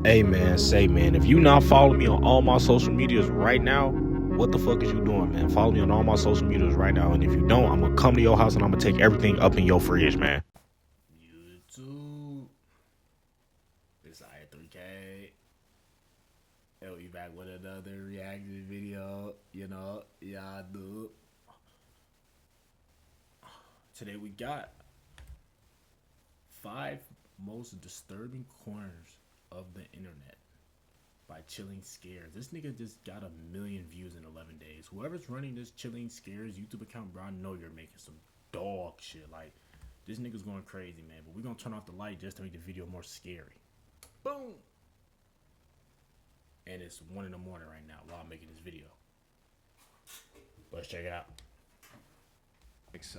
Hey man, say man, if you not following me on all my social medias right now, what the fuck is you doing, man? Follow me on all my social medias right now, and if you don't, I'm gonna come to your house and I'm gonna take everything up in your fridge, man. YouTube, it's siahh3k. And we back with another reaction video. Yeah, dude. Today we got 5 most disturbing corners of the internet by Chilling Scares. This nigga just got 1,000,000 views in 11 days. Whoever's running this Chilling Scares YouTube account, bro, I know you're making some dog shit. Like, this nigga's going crazy, man. But we're gonna turn off the light just to make the video more scary. Boom! And it's 1 in the morning right now while I'm making this video. Let's check it out.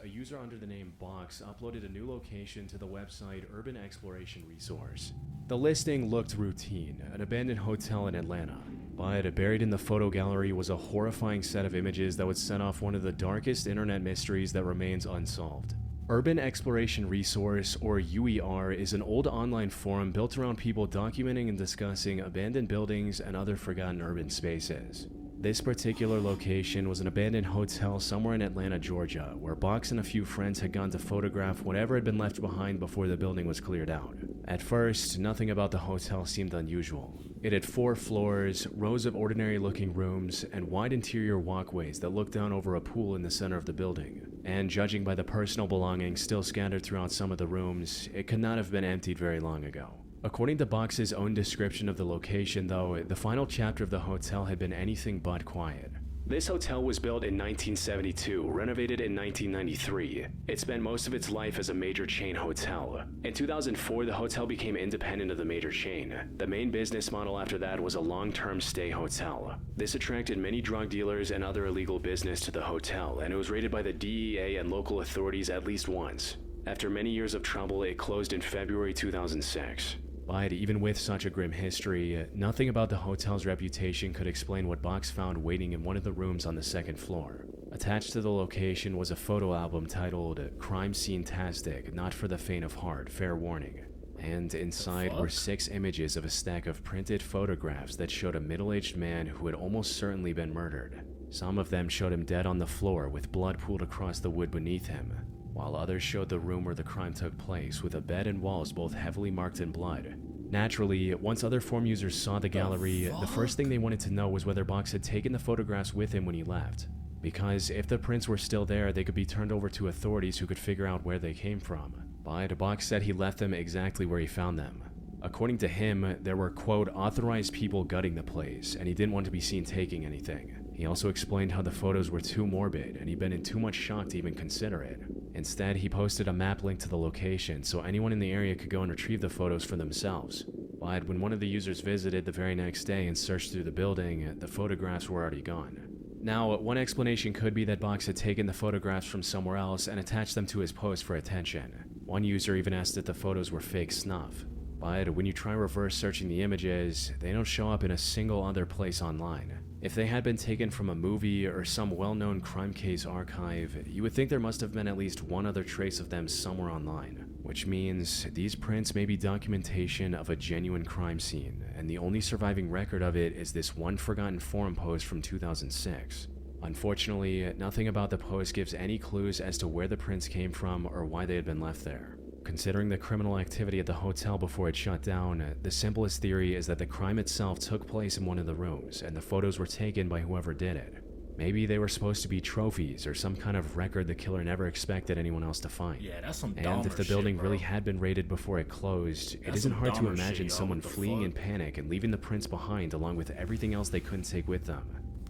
A user under the name Box uploaded a new location to the website Urban Exploration Resource. The listing looked routine, an abandoned hotel in Atlanta, but buried in the photo gallery was a horrifying set of images that would set off one of the darkest internet mysteries that remains unsolved. Urban Exploration Resource, or UER, is an old online forum built around people documenting and discussing abandoned buildings and other forgotten urban spaces. This particular location was an abandoned hotel somewhere in Atlanta, Georgia, where Box and a few friends had gone to photograph whatever had been left behind before the building was cleared out. At first, nothing about the hotel seemed unusual. It had 4 floors, rows of ordinary-looking rooms, and wide interior walkways that looked down over a pool in the center of the building. And judging by the personal belongings still scattered throughout some of the rooms, it could not have been emptied very long ago. According to Box's own description of the location, though, the final chapter of the hotel had been anything but quiet. This hotel was built in 1972, renovated in 1993. It spent most of its life as a major chain hotel. In 2004, the hotel became independent of the major chain. The main business model after that was a long-term stay hotel. This attracted many drug dealers and other illegal business to the hotel, and it was raided by the DEA and local authorities at least once. After many years of trouble, it closed in February 2006. But even with such a grim history, nothing about the hotel's reputation could explain what Box found waiting in one of the rooms on the 2nd floor. Attached to the location was a photo album titled Crime Scene-tastic, Not for the Faint of Heart, Fair Warning. And inside were 6 images of a stack of printed photographs that showed a middle-aged man who had almost certainly been murdered. Some of them showed him dead on the floor with blood pooled across the wood beneath him, while others showed the room where the crime took place with a bed and walls both heavily marked in blood. Naturally, once other forum users saw the gallery, the first thing they wanted to know was whether Box had taken the photographs with him when he left. Because if the prints were still there, they could be turned over to authorities who could figure out where they came from. But Box said he left them exactly where he found them. According to him, there were, quote, authorized people gutting the place, and he didn't want to be seen taking anything. He also explained how the photos were too morbid, and he'd been in too much shock to even consider it. Instead, he posted a map link to the location so anyone in the area could go and retrieve the photos for themselves. But when one of the users visited the very next day and searched through the building, the photographs were already gone. Now, one explanation could be that Box had taken the photographs from somewhere else and attached them to his post for attention. One user even asked if the photos were fake snuff. But when you try reverse searching the images, they don't show up in a single other place online. If they had been taken from a movie or some well-known crime case archive, you would think there must have been at least one other trace of them somewhere online. Which means these prints may be documentation of a genuine crime scene, and the only surviving record of it is this one forgotten forum post from 2006. Unfortunately, nothing about the post gives any clues as to where the prints came from or why they had been left there. Considering the criminal activity at the hotel before it shut down, the simplest theory is that the crime itself took place in one of the rooms, and the photos were taken by whoever did it. Maybe they were supposed to be trophies or some kind of record the killer never expected anyone else to find. Yeah, that's some And if the building shit, really had been raided before it closed, it isn't hard to imagine someone fleeing in panic and leaving the prints behind along with everything else they couldn't take with them.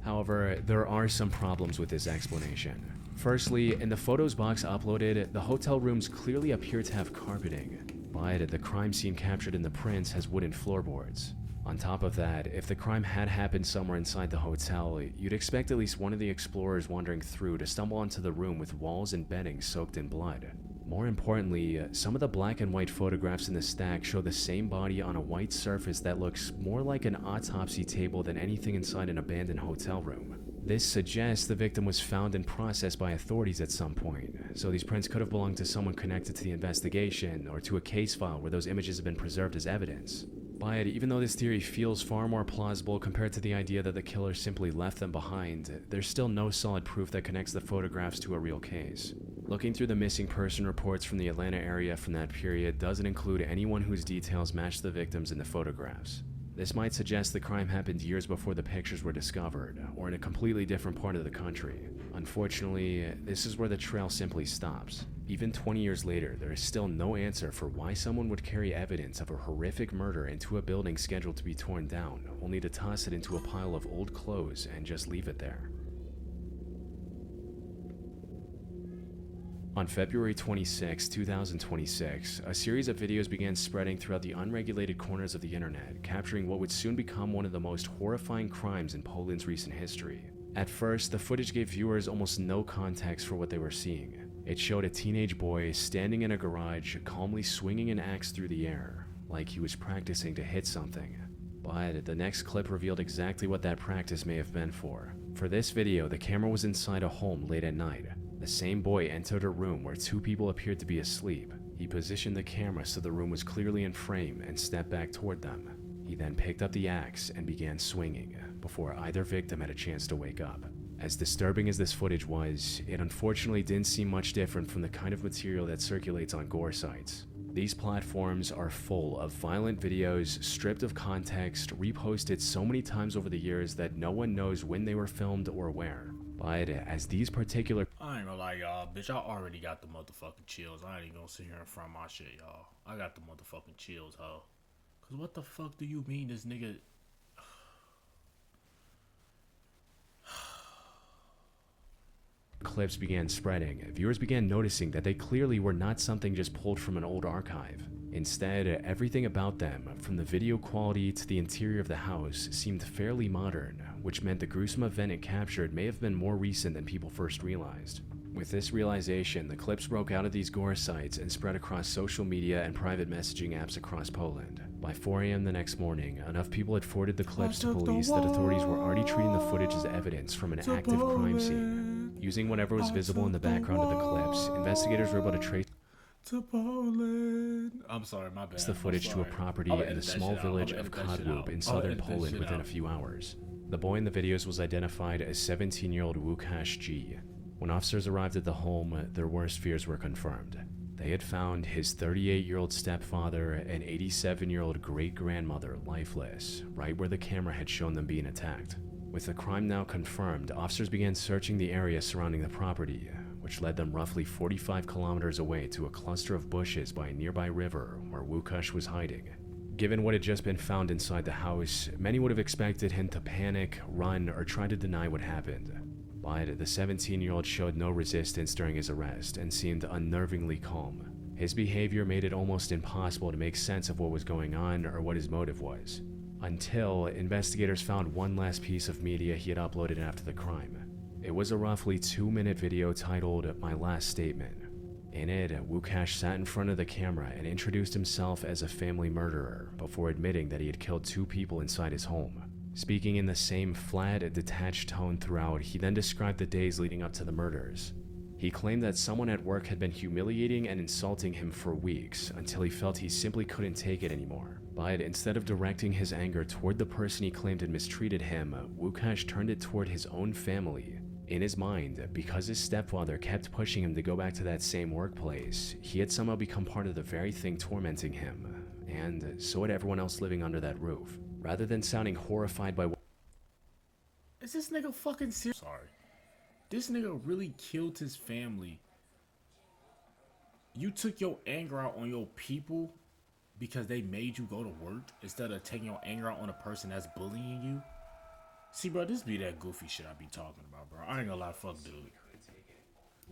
However, there are some problems with this explanation. Firstly, in the photos Box uploaded, the hotel rooms clearly appear to have carpeting, but the crime scene captured in the prints has wooden floorboards. On top of that, if the crime had happened somewhere inside the hotel, you'd expect at least one of the explorers wandering through to stumble onto the room with walls and bedding soaked in blood. More importantly, some of the black and white photographs in the stack show the same body on a white surface that looks more like an autopsy table than anything inside an abandoned hotel room. This suggests the victim was found and processed by authorities at some point, so these prints could have belonged to someone connected to the investigation or to a case file where those images have been preserved as evidence. But even though this theory feels far more plausible compared to the idea that the killer simply left them behind, there's still no solid proof that connects the photographs to a real case. Looking through the missing person reports from the Atlanta area from that period doesn't include anyone whose details match the victims in the photographs. This might suggest the crime happened years before the pictures were discovered, or in a completely different part of the country. Unfortunately, this is where the trail simply stops. Even 20 years later, there is still no answer for why someone would carry evidence of a horrific murder into a building scheduled to be torn down, only to toss it into a pile of old clothes and just leave it there. On February 26, 2026, a series of videos began spreading throughout the unregulated corners of the internet, capturing what would soon become one of the most horrifying crimes in Poland's recent history. At first, the footage gave viewers almost no context for what they were seeing. It showed a teenage boy standing in a garage, calmly swinging an axe through the air, like he was practicing to hit something. But the next clip revealed exactly what that practice may have been for. For this video, the camera was inside a home late at night. The same boy entered a room where two people appeared to be asleep. He positioned the camera so the room was clearly in frame and stepped back toward them. He then picked up the axe and began swinging, before either victim had a chance to wake up. As disturbing as this footage was, it unfortunately didn't seem much different from the kind of material that circulates on gore sites. These platforms are full of violent videos, stripped of context, reposted so many times over the years that no one knows when they were filmed or where. But as these particular... I ain't gonna lie, y'all. Bitch, I already got the motherfucking chills. I ain't even gonna sit here and front my shit, y'all. I got the motherfucking chills, ho. Cause what the fuck do you mean this nigga... clips began spreading, viewers began noticing that they clearly were not something just pulled from an old archive. Instead, everything about them, from the video quality to the interior of the house, seemed fairly modern, which meant the gruesome event it captured may have been more recent than people first realized. With this realization, the clips broke out of these gore sites and spread across social media and private messaging apps across Poland. By 4 a.m. the next morning, enough people had forwarded the clips to police that authorities were already treating the footage as evidence from an active crime scene. Using whatever was visible in the background of the clips, investigators were able to trace I'm sorry, my bad. the footage to a property in the small village of Kodłup in southern Poland within a few hours. The boy in the videos was identified as 17-year-old Łukasz G. When officers arrived at the home, their worst fears were confirmed. They had found his 38-year-old stepfather and 87-year-old great-grandmother lifeless, right where the camera had shown them being attacked. With the crime now confirmed, officers began searching the area surrounding the property, which led them roughly 45 kilometers away to a cluster of bushes by a nearby river where Łukasz was hiding. Given what had just been found inside the house, many would have expected him to panic, run, or try to deny what happened. But the 17-year-old showed no resistance during his arrest and seemed unnervingly calm. His behavior made it almost impossible to make sense of what was going on or what his motive was. Until investigators found one last piece of media he had uploaded after the crime. It was a roughly 2-minute video titled "My Last Statement." In it, Łukasz sat in front of the camera and introduced himself as a family murderer before admitting that he had killed 2 people inside his home. Speaking in the same flat, detached tone throughout, he then described the days leading up to the murders. He claimed that someone at work had been humiliating and insulting him for weeks until he felt he simply couldn't take it anymore. But instead of directing his anger toward the person he claimed had mistreated him, Łukasz turned it toward his own family. In his mind, because his stepfather kept pushing him to go back to that same workplace, he had somehow become part of the very thing tormenting him, and so had everyone else living under that roof. Rather than sounding horrified by Is this nigga fucking serious? Sorry. This nigga really killed his family. You took your anger out on your people because they made you go to work instead of taking your anger out on a person that's bullying you? See, bro, this be that goofy shit I be talking about, bro. I ain't gonna lie, fuck dude.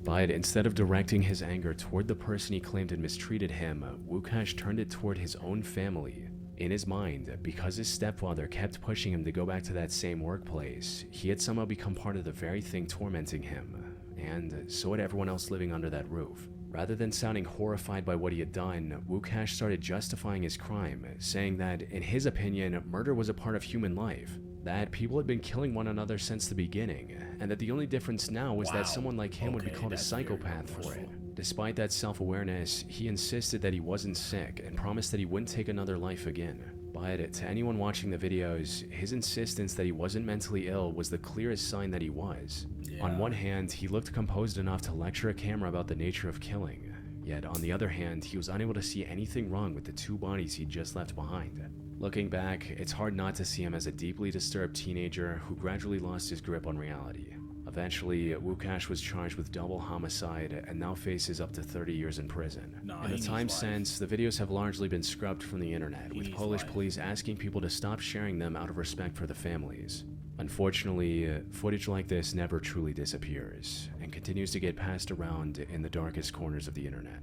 But instead of directing his anger toward the person he claimed had mistreated him, Łukasz turned it toward his own family. In his mind, because his stepfather kept pushing him to go back to that same workplace, he had somehow become part of the very thing tormenting him, and so had everyone else living under that roof. Rather than sounding horrified by what he had done, Łukasz started justifying his crime, saying that, in his opinion, murder was a part of human life, that people had been killing one another since the beginning, and that the only difference now was that someone like him would be called a psychopath for it. Despite that self-awareness, he insisted that he wasn't sick and promised that he wouldn't take another life again. But to anyone watching the videos, his insistence that he wasn't mentally ill was the clearest sign that he was. Yeah. On one hand, he looked composed enough to lecture a camera about the nature of killing, yet on the other hand, he was unable to see anything wrong with the 2 bodies he'd just left behind. Looking back, it's hard not to see him as a deeply disturbed teenager who gradually lost his grip on reality. Eventually, Wukash was charged with double homicide and now faces up to 30 years in prison. In the time since, the videos have largely been scrubbed from the internet, with Polish police asking people to stop sharing them out of respect for the families. Unfortunately, footage like this never truly disappears, and continues to get passed around in the darkest corners of the internet.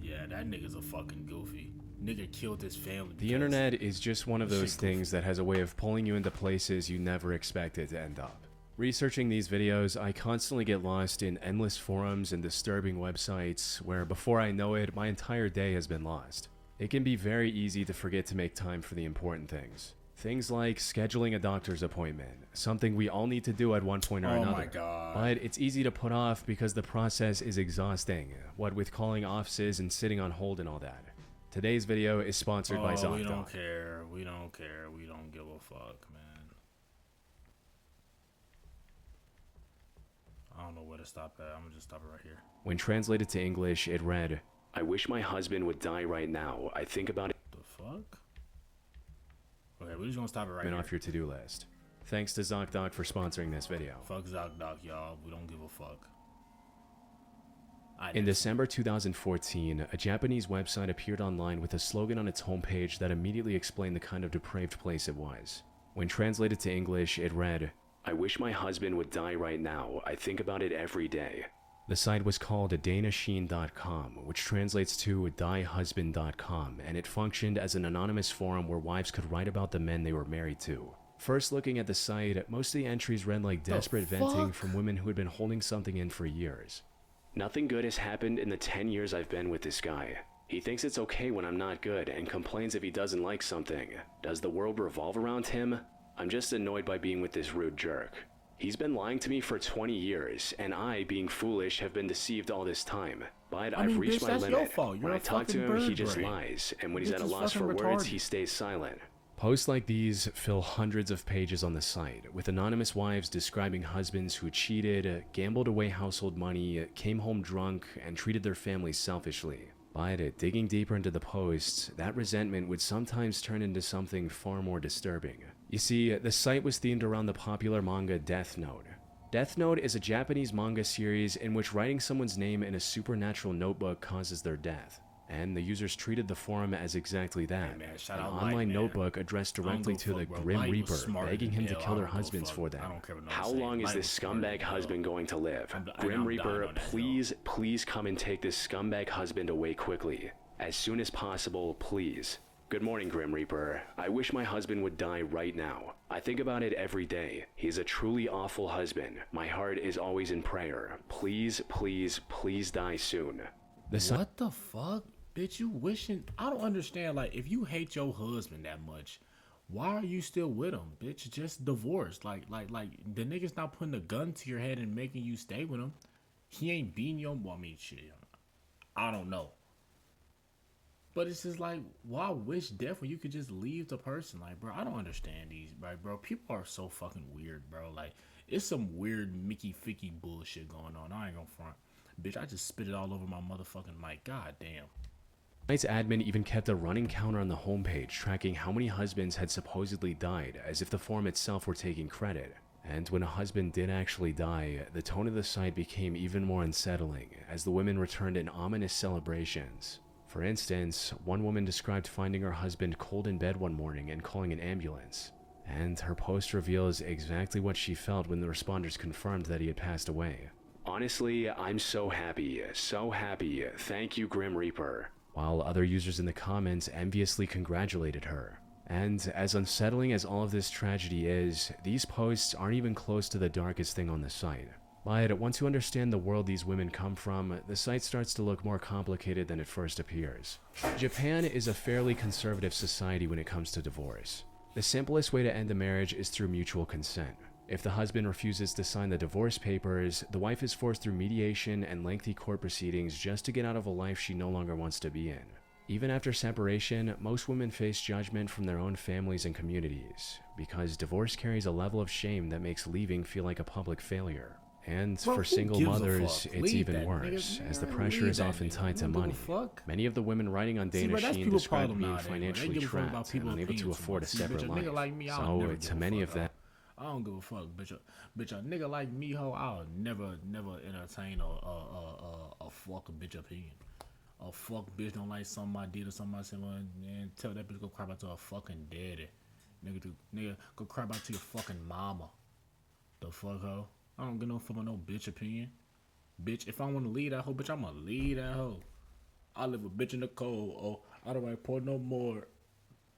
Yeah, that nigga's a fucking goofy. Nigga killed his family. The internet is just one of those things that has a way of pulling you into places you never expected to end up. Researching these videos, I constantly get lost in endless forums and disturbing websites where before I know it, my entire day has been lost. It can be very easy to forget to make time for the important things. Things like scheduling a doctor's appointment, something we all need to do at one point or another. Oh my god. But it's easy to put off because the process is exhausting, what with calling offices and sitting on hold and all that. Today's video is sponsored by ZocDoc. We don't care. We don't care. We don't give a fuck, man. I don't know where to stop at. I'm gonna just stop it right here. When translated to English, it read, "I wish my husband would die right now. I think about it." The fuck? Okay, we're just gonna stop it right here. Off your to-do list. Thanks to ZocDoc for sponsoring this video. Fuck ZocDoc, y'all. We don't give a fuck. In December 2014, a Japanese website appeared online with a slogan on its homepage that immediately explained the kind of depraved place it was. When translated to English, it read, "I wish my husband would die right now. I think about it every day." The site was called danasheen.com, which translates to diehusband.com, and it functioned as an anonymous forum where wives could write about the men they were married to. First looking at the site, most of the entries read like desperate venting from women who had been holding something in for years. "Nothing good has happened in the 10 years I've been with this guy. He thinks it's okay when I'm not good and complains if he doesn't like something. Does the world revolve around him? I'm just annoyed by being with this rude jerk. He's been lying to me for 20 years, and I, being foolish, have been deceived all this time. But I've reached my limit. When I talk to him, he just lies, and when he's at a loss for words, he stays silent." Posts like these fill hundreds of pages on the site, with anonymous wives describing husbands who cheated, gambled away household money, came home drunk, and treated their families selfishly. But digging deeper into the posts, that resentment would sometimes turn into something far more disturbing. You see, the site was themed around the popular manga Death Note. Death Note is a Japanese manga series in which writing someone's name in a supernatural notebook causes their death. And the users treated the forum as exactly that, an online notebook addressed directly to the Grim Reaper, begging him to kill their husbands for them. "How long is this scumbag husband going to live? Grim Reaper, please come and take this scumbag husband away quickly. As soon as possible, please. Good morning, Grim Reaper. I wish my husband would die right now. I think about it every day. He's a truly awful husband. My heart is always in prayer. Please, please, please die soon." What the fuck? Bitch, you wishing... I don't understand. Like, if you hate your husband that much, why are you still with him? Bitch, just divorce. Like, the nigga's not putting a gun to your head and making you stay with him. He ain't beating your... Well, I mean, shit. I don't know. But it's just like, why wish death when you could just leave the person? Like, bro, I don't understand these, bro. People are so fucking weird, bro. Like, it's some weird Mickey Ficky bullshit going on. I ain't gonna front. Bitch, I just spit it all over my motherfucking mic. God damn. Tonight's admin even kept a running counter on the homepage tracking how many husbands had supposedly died, as if the forum itself were taking credit. And when a husband did actually die, the tone of the site became even more unsettling, as the women returned in ominous celebrations. For instance, one woman described finding her husband cold in bed one morning and calling an ambulance. And her post reveals exactly what she felt when the responders confirmed that he had passed away. "Honestly, I'm so happy. Thank you, Grim Reaper." While other users in the comments enviously congratulated her. And as unsettling as all of this tragedy is, these posts aren't even close to the darkest thing on the site. But once you understand the world these women come from, the site starts to look more complicated than it first appears. Japan is a fairly conservative society when it comes to divorce. The simplest way to end a marriage is through mutual consent. If the husband refuses to sign the divorce papers, the wife is forced through mediation and lengthy court proceedings just to get out of a life she no longer wants to be in. Even after separation, most women face judgment from their own families and communities, because divorce carries a level of shame that makes leaving feel like a public failure. And Bro, for who single gives a mothers, fuck? it's Leave even that worse, nigga, as the man. pressure Leave is that often nigga. tied to Don't give a money. fuck. Many of the women writing on See, Dana bro, that's Sheen people's described problem being nowadays, bro. They financially give a fuck about trapped and people's unable to opinions afford a too much. See, bitch, separate a nigga life. like me, I'll So, never to give a many fuck, of them, I don't give a fuck, bitch. A nigga like me, ho, I'll never entertain a fuck bitch opinion. A fuck bitch don't like something I did or something I said, man. Tell that bitch go cry about to her fucking daddy. Nigga, go cry about to your fucking mama. The fuck, ho? I don't give no fuck about no bitch opinion. Bitch, if I want to leave that hoe, bitch, I'ma leave that hoe. I live a bitch in the cold. Oh, I don't report no more.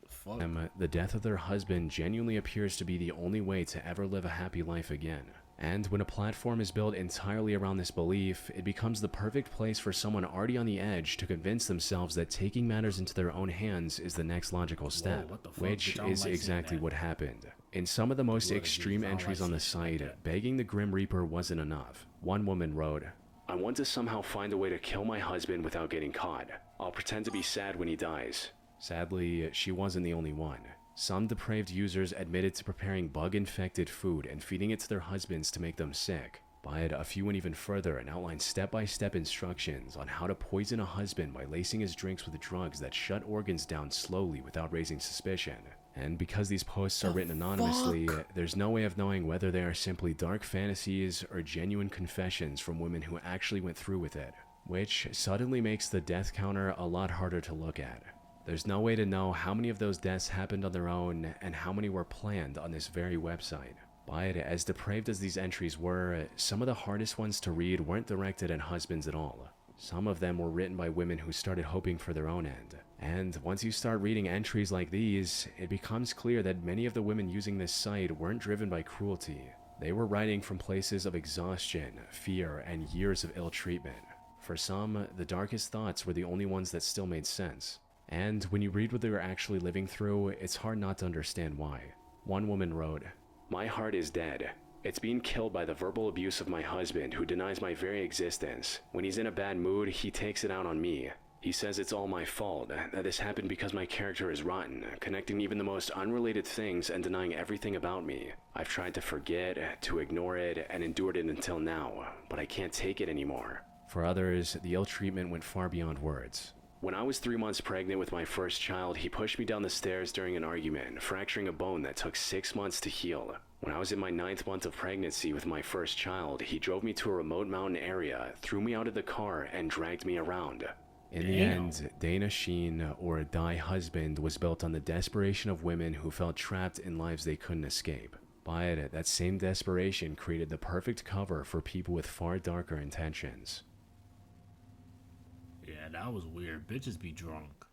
Fuck. the death of their husband genuinely appears to be the only way to ever live a happy life again. And when a platform is built entirely around this belief, it becomes the perfect place for someone already on the edge to convince themselves that taking matters into their own hands is the next logical step, what the fuck, which bitch, I don't is like exactly seeing that. what happened. In some of the most Blood extreme abuse, I don't entries like on the seeing shit like site, that. begging the Grim Reaper wasn't enough. One woman wrote, "I want to somehow find a way to kill my husband without getting caught. I'll pretend to be sad when he dies." Sadly, she wasn't the only one. Some depraved users admitted to preparing bug-infected food and feeding it to their husbands to make them sick. But a few went even further and outlined step-by-step instructions on how to poison a husband by lacing his drinks with drugs that shut organs down slowly without raising suspicion. And because these posts are written anonymously, there's no way of knowing whether they are simply dark fantasies or genuine confessions from women who actually went through with it, which suddenly makes the death counter a lot harder to look at. There's no way to know how many of those deaths happened on their own and how many were planned on this very website. But as depraved as these entries were, some of the hardest ones to read weren't directed at husbands at all. Some of them were written by women who started hoping for their own end. And once you start reading entries like these, it becomes clear that many of the women using this site weren't driven by cruelty. They were writing from places of exhaustion, fear, and years of ill treatment. For some, the darkest thoughts were the only ones that still made sense. And when you read what they were actually living through, it's hard not to understand why. One woman wrote, "My heart is dead. It's being killed by the verbal abuse of my husband, who denies my very existence. When he's in a bad mood, he takes it out on me. He says it's all my fault, that this happened because my character is rotten, connecting even the most unrelated things and denying everything about me. I've tried to forget, to ignore it, and endured it until now, but I can't take it anymore." For others, the ill treatment went far beyond words. "When I was 3 months pregnant with my first child, he pushed me down the stairs during an argument, fracturing a bone that took 6 months to heal. When I was in my 9th month of pregnancy with my first child, he drove me to a remote mountain area, threw me out of the car, and dragged me around." In the end, Dana Sheen, or Die Husband, was built on the desperation of women who felt trapped in lives they couldn't escape. But that same desperation created the perfect cover for people with far darker intentions. Yeah, that was weird. Bitches be drunk.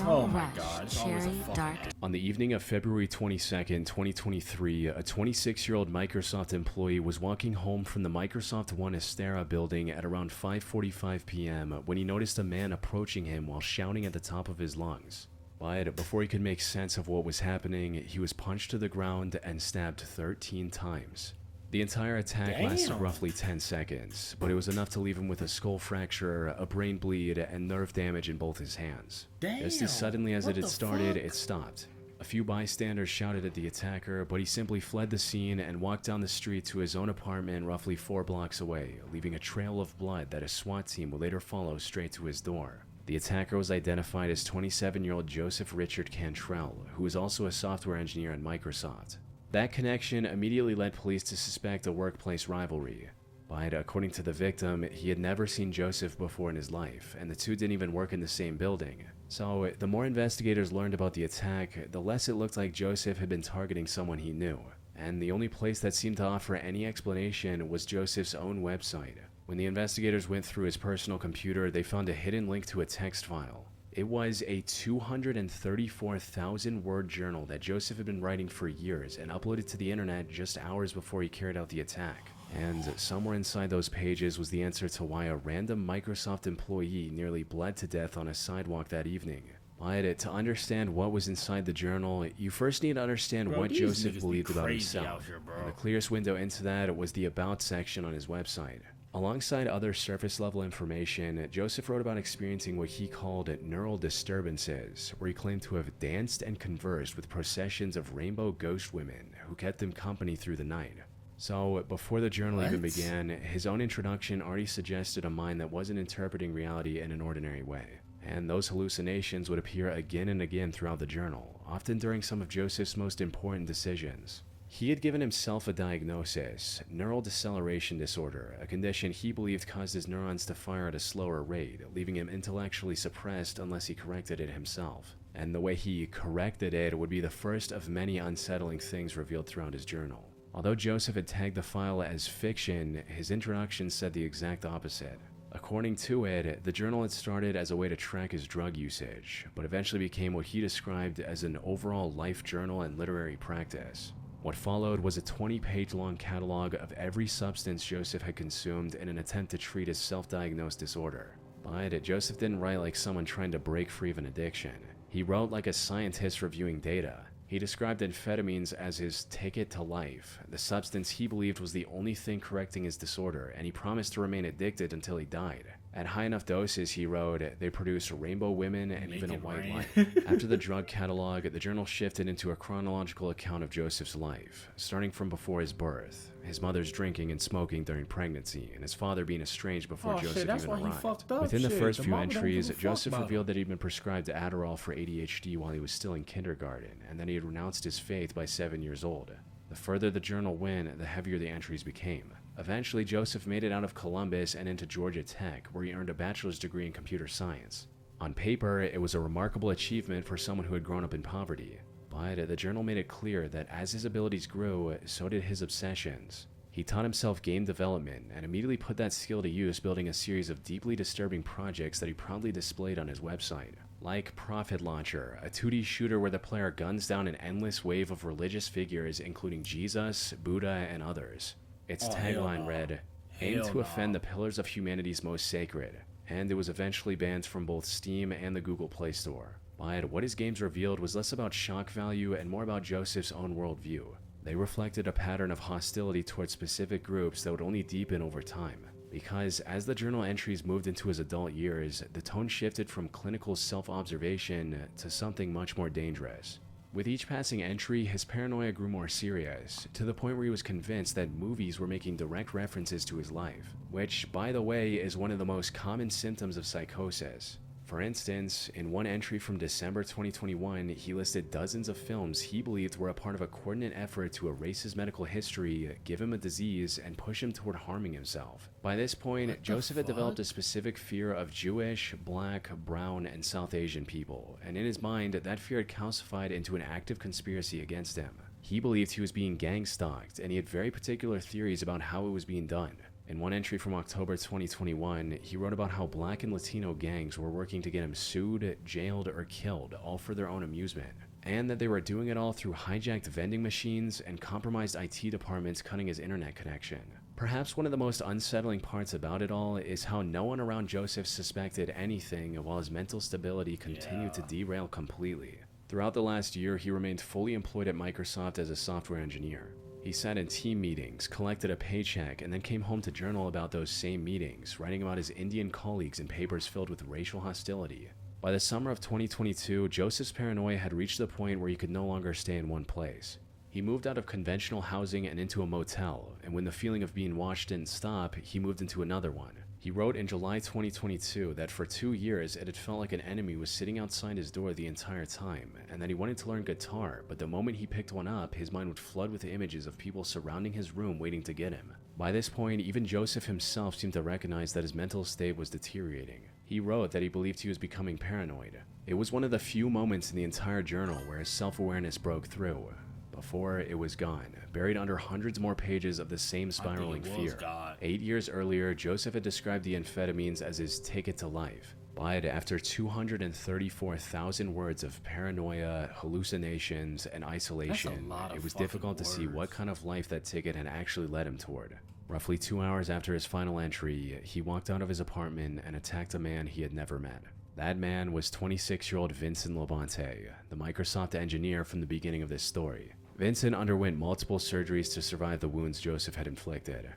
Oh my god, it's always a fucking ass. On the evening of February 22nd, 2023, a 26-year-old Microsoft employee was walking home from the Microsoft One Estera building at around 5:45 p.m. when he noticed a man approaching him while shouting at the top of his lungs. But before he could make sense of what was happening, he was punched to the ground and stabbed 13 times. The entire attack lasted roughly 10 seconds, but it was enough to leave him with a skull fracture, a brain bleed, and nerve damage in both his hands. Just as suddenly as it had started, it stopped. A few bystanders shouted at the attacker, but he simply fled the scene and walked down the street to his own apartment roughly 4 blocks away, leaving a trail of blood that a SWAT team would later follow straight to his door. The attacker was identified as 27-year-old Joseph Richard Cantrell, who was also a software engineer at Microsoft. That connection immediately led police to suspect a workplace rivalry. But according to the victim, he had never seen Joseph before in his life, and the two didn't even work in the same building. So the more investigators learned about the attack, the less it looked like Joseph had been targeting someone he knew. And the only place that seemed to offer any explanation was Joseph's own website. When the investigators went through his personal computer, they found a hidden link to a text file. It was a 234,000-word journal that Joseph had been writing for years and uploaded to the internet just hours before he carried out the attack. And somewhere inside those pages was the answer to why a random Microsoft employee nearly bled to death on a sidewalk that evening. But to understand what was inside the journal, you first need to understand what Joseph believed about himself. And the clearest window into that was the About section on his website. Alongside other surface-level information, Joseph wrote about experiencing what he called neural disturbances, where he claimed to have danced and conversed with processions of rainbow ghost women who kept him company through the night. So, before the journal even began, his own introduction already suggested a mind that wasn't interpreting reality in an ordinary way. And those hallucinations would appear again and again throughout the journal, often during some of Joseph's most important decisions. He had given himself a diagnosis, neural deceleration disorder, a condition he believed caused his neurons to fire at a slower rate, leaving him intellectually suppressed unless he corrected it himself. And the way he corrected it would be the first of many unsettling things revealed throughout his journal. Although Joseph had tagged the file as fiction, his introduction said the exact opposite. According to it, the journal had started as a way to track his drug usage, but eventually became what he described as an overall life journal and literary practice. What followed was a 20-page long catalog of every substance Joseph had consumed in an attempt to treat his self-diagnosed disorder. But Joseph didn't write like someone trying to break free of an addiction. He wrote like a scientist reviewing data. He described amphetamines as his ticket to life, the substance he believed was the only thing correcting his disorder, and he promised to remain addicted until he died. At high enough doses, he wrote, they produce rainbow women and even a white light. After the drug catalog, the journal shifted into a chronological account of Joseph's life, starting from before his birth, his mother's drinking and smoking during pregnancy, and his father being estranged before Joseph even arrived. Within the first few entries, Joseph revealed that he'd been prescribed Adderall for ADHD while he was still in kindergarten, and that he had renounced his faith by 7 years old. The further the journal went, the heavier the entries became. Eventually, Joseph made it out of Columbus and into Georgia Tech, where he earned a bachelor's degree in computer science. On paper, it was a remarkable achievement for someone who had grown up in poverty, but the journal made it clear that as his abilities grew, so did his obsessions. He taught himself game development and immediately put that skill to use building a series of deeply disturbing projects that he proudly displayed on his website. Like Profit Launcher, a 2D shooter where the player guns down an endless wave of religious figures including Jesus, Buddha, and others. Its tagline read, "Aim to offend the pillars of humanity's most sacred," and it was eventually banned from both Steam and the Google Play Store. But what his games revealed was less about shock value and more about Joseph's own worldview. They reflected a pattern of hostility towards specific groups that would only deepen over time. Because as the journal entries moved into his adult years, the tone shifted from clinical self-observation to something much more dangerous. With each passing entry, his paranoia grew more serious, to the point where he was convinced that movies were making direct references to his life, which, by the way, is one of the most common symptoms of psychosis. For instance, in one entry from December 2021, he listed dozens of films he believed were a part of a coordinated effort to erase his medical history, give him a disease, and push him toward harming himself. By this point, Joseph had developed a specific fear of Jewish, Black, Brown, and South Asian people, and in his mind, that fear had calcified into an active conspiracy against him. He believed he was being gang-stalked, and he had very particular theories about how it was being done. In one entry from October 2021, he wrote about how Black and Latino gangs were working to get him sued, jailed, or killed, all for their own amusement, and that they were doing it all through hijacked vending machines and compromised IT departments cutting his internet connection. Perhaps one of the most unsettling parts about it all is how no one around Joseph suspected anything while his mental stability continued to derail completely. Throughout the last year, he remained fully employed at Microsoft as a software engineer. He sat in team meetings, collected a paycheck, and then came home to journal about those same meetings, writing about his Indian colleagues in papers filled with racial hostility. By the summer of 2022, Joseph's paranoia had reached the point where he could no longer stay in one place. He moved out of conventional housing and into a motel, and when the feeling of being watched didn't stop, he moved into another one. He wrote in July 2022 that for 2 years it had felt like an enemy was sitting outside his door the entire time, and that he wanted to learn guitar, but the moment he picked one up, his mind would flood with images of people surrounding his room waiting to get him. By this point, even Joseph himself seemed to recognize that his mental state was deteriorating. He wrote that he believed he was becoming paranoid. It was one of the few moments in the entire journal where his self-awareness broke through. Before it was gone, buried under hundreds more pages of the same spiraling fear. 8 years earlier, Joseph had described the amphetamines as his ticket to life. But after 234,000 words of paranoia, hallucinations, and isolation, it was difficult to see what kind of life that ticket had actually led him toward. Roughly 2 hours after his final entry, he walked out of his apartment and attacked a man he had never met. That man was 26-year-old Vincent Levante, the Microsoft engineer from the beginning of this story. Vincent underwent multiple surgeries to survive the wounds Joseph had inflicted.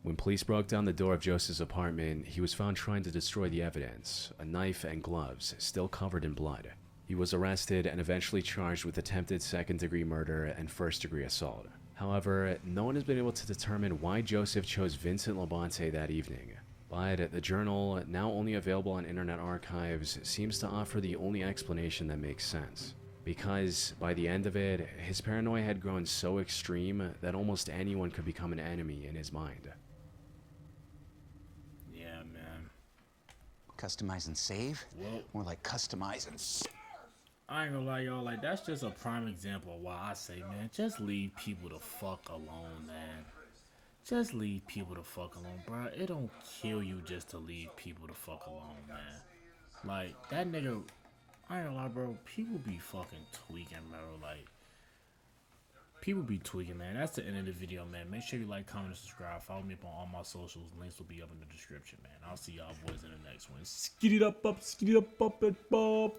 When police broke down the door of Joseph's apartment, he was found trying to destroy the evidence, a knife and gloves, still covered in blood. He was arrested and eventually charged with attempted second-degree murder and first-degree assault. However, no one has been able to determine why Joseph chose Vincent Labonte that evening. But the journal, now only available on Internet Archives, seems to offer the only explanation that makes sense. Because, by the end of it, his paranoia had grown so extreme that almost anyone could become an enemy in his mind. Yeah, man. Customize and save? Well, More like customize and I ain't gonna lie, y'all. Like, that's just a prime example of why I say, man, just leave people the fuck alone, man. Just leave people the fuck alone, bro. It don't kill you just to leave people the fuck alone, man. Like, that nigga, I ain't gonna lie, bro. People be fucking tweaking, bro. Like, people be tweaking, man. That's the end of the video, man. Make sure you like, comment, and subscribe. Follow me up on all my socials. Links will be up in the description, man. I'll see y'all boys in the next one. Skitty up, and bop.